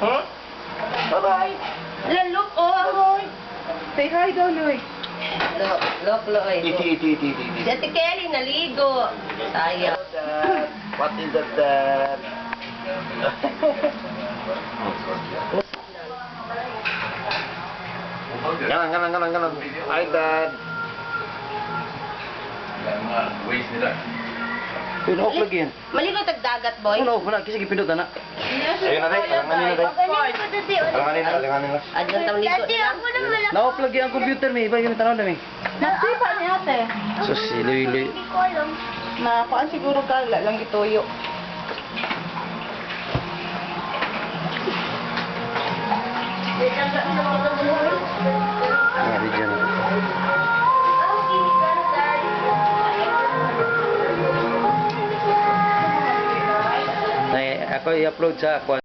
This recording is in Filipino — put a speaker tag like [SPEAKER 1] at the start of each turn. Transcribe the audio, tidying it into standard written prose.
[SPEAKER 1] Huh? Bye-bye.
[SPEAKER 2] Look, oh.
[SPEAKER 3] Say hi daw, Loy.
[SPEAKER 2] Look,
[SPEAKER 1] Iti.
[SPEAKER 2] Si Ate Kelly, naligo. Sayang.
[SPEAKER 1] Dad. What is that, Dad? Ganon. Hi, Dad.
[SPEAKER 4] Pino-off lagi yan.
[SPEAKER 2] Maligo tagdagat, boy.
[SPEAKER 4] Ano, wala. Kasi gipindot na.
[SPEAKER 1] Ayun na, Day. Alanganin na, Day. Alanganin na.
[SPEAKER 2] Adyan tam ligo na.
[SPEAKER 4] Na-off lagi ang computer, may iba yung tanaw na, may.
[SPEAKER 3] Nagsipa ni ate.
[SPEAKER 4] So, si Loy.
[SPEAKER 3] Nakuan siguro ka, lang gituyo.
[SPEAKER 4] Nari dyan. Ako i-upload sa ako.